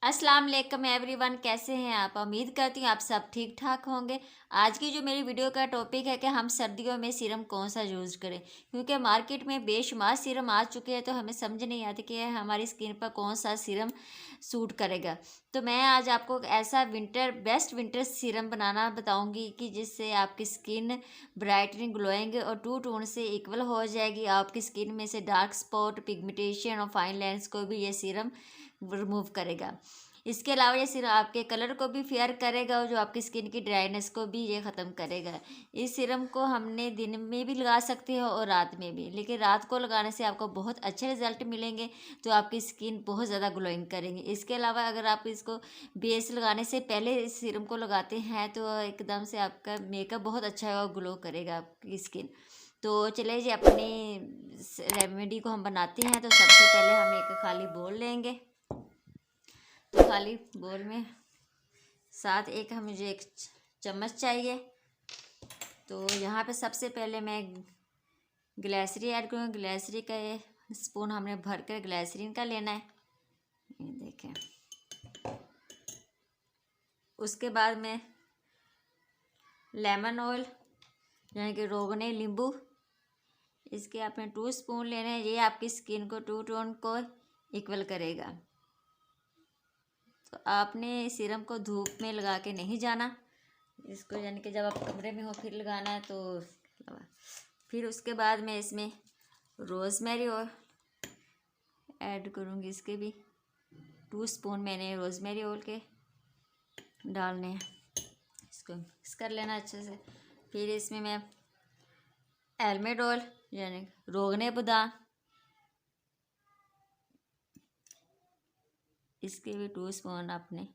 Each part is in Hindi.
अस्सलाम वालेकुम एवरीवन, कैसे हैं आप। उम्मीद करती हूँ आप सब ठीक ठाक होंगे। आज की जो मेरी वीडियो का टॉपिक है कि हम सर्दियों में सीरम कौन सा यूज़ करें, क्योंकि मार्केट में बेशुमार सीरम आ चुके हैं, तो हमें समझ नहीं आती कि हमारी स्किन पर कौन सा सीरम सूट करेगा। तो मैं आज आपको एक ऐसा बेस्ट विंटर सीरम बनाना बताऊंगी कि जिससे आपकी स्किन ब्राइटनिंग ग्लोइंग और टू टोन से इक्वल हो जाएगी। आपकी स्किन में से डार्क स्पॉट, पिगमेंटेशन और फाइन लाइंस को भी ये सीरम रिमूव करेगा। इसके अलावा ये सिर्फ आपके कलर को भी फेयर करेगा और जो आपकी स्किन की ड्राइनेस को भी ये ख़त्म करेगा। इस सीरम को हमने दिन में भी लगा सकते हो और रात में भी, लेकिन रात को लगाने से आपको बहुत अच्छे रिजल्ट मिलेंगे, तो आपकी स्किन बहुत ज़्यादा ग्लोइंग करेंगे। इसके अलावा अगर आप इसको बेस लगाने से पहले इस सीरम को लगाते हैं तो एकदम से आपका मेकअप बहुत अच्छा ग्लो करेगा आपकी स्किन। तो चलिए जी अपनी रेमेडी को हम बनाते हैं। तो सबसे पहले हम एक खाली बोल लेंगे। तो खाली बोल में साथ एक मुझे एक चम्मच चाहिए। तो यहाँ पे सबसे पहले मैं ग्लिसरीन ऐड करूँगी। ग्लिसरीन का ये स्पून हमने भर कर ग्लिसरीन का लेना है, ये देखें। उसके बाद में लेमन ऑयल यानी कि रोगने नींबू, इसके आपने 2 स्पून लेने हैं। ये आपकी स्किन को टू टोन को इक्वल करेगा। तो आपने सीरम को धूप में लगा के नहीं जाना इसको, यानी कि जब आप कमरे में हो फिर लगाना है। तो फिर उसके बाद मैं इसमें रोज़मेरी ऑयल ऐड करूँगी। इसके भी 2 स्पून मैंने रोज़मेरी ऑयल के डालने हैं। इसको मिक्स कर लेना अच्छे से। फिर इसमें मैं आलमंड ऑयल यानी रोगने बादाम, इसके भी 2 स्पून आपने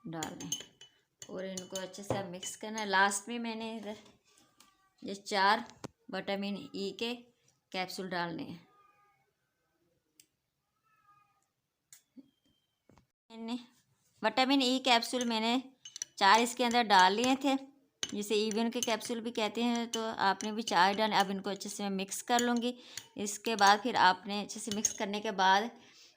डालने और इनको अच्छे से मिक्स करना है। लास्ट में मैंने ये 4 विटामिन ई के कैप्सूल डालने हैं। मैंने विटामिन ई कैप्सूल मैंने 4 इसके अंदर डाल लिए थे, जिसे इवन के कैप्सूल भी कहते हैं। तो आपने भी 4 डाले। अब इनको अच्छे से मैं मिक्स कर लूँगी। इसके बाद फिर आपने अच्छे से मिक्स करने के बाद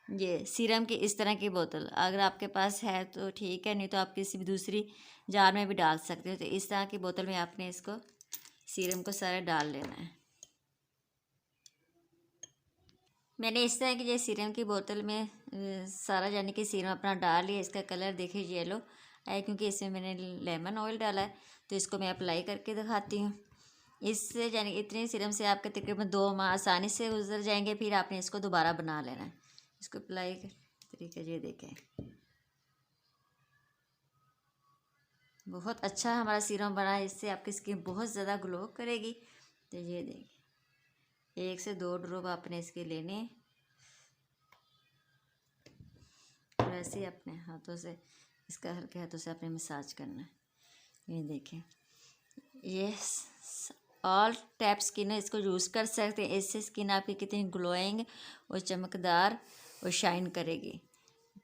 ये सीरम की इस तरह की बोतल अगर आपके पास है तो ठीक है, नहीं तो आप किसी भी दूसरी जार में भी डाल सकते हो। तो इस तरह की बोतल में आपने इसको सीरम को सारा डाल लेना है। मैंने इस तरह की ये सीरम की बोतल में सारा यानी कि सीरम अपना डाल लिया। इसका कलर देखिए येलो है, क्योंकि इसमें मैंने लेमन ऑयल डाला है। तो इसको मैं अप्लाई करके दिखाती हूँ। इससे यानी इतने सीरम से आपके तकरीबन 2 माह आसानी से गुजर जाएंगे। फिर आपने इसको दोबारा बना लेना है। इसको अप्लाई कर तरीके ये देखें, बहुत अच्छा हमारा सीरम बना है। इससे आपकी स्किन बहुत ज़्यादा ग्लो करेगी। तो ये देखिए 1 से 2 ड्रॉप आपने इसके लेने हैं और ऐसे ही अपने हाथों से इसका हल्के हाथों से अपने मसाज करना है। ये देखें, ये ऑल टाइप स्किन है, इसको यूज़ कर सकते हैं। इससे स्किन आपकी कितनी ग्लोइंग और चमकदार और शाइन करेगी।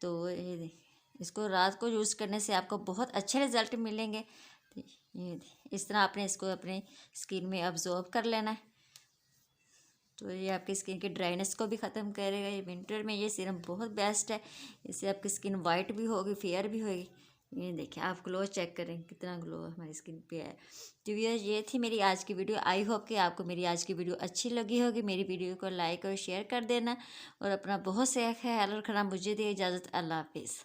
तो ये देखिए, इसको रात को यूज़ करने से आपको बहुत अच्छे रिज़ल्ट मिलेंगे। तो ये इस तरह आपने इसको अपने स्किन में अब्जॉर्ब कर लेना है। तो ये आपकी स्किन की ड्राइनेस को भी ख़त्म करेगा। ये विंटर में ये सीरम बहुत बेस्ट है। इससे आपकी स्किन वाइट भी होगी, फेयर भी होगी। ये देखिए, आप ग्लो चेक करें कितना ग्लो हमारी स्किन पे है। तो ये थी मेरी आज की वीडियो। आई होप कि आपको मेरी आज की वीडियो अच्छी लगी होगी। मेरी वीडियो को लाइक और शेयर कर देना और अपना बहुत से ख्याल रखना। मुझे दे इजाज़त। अल्लाह हाफिज़।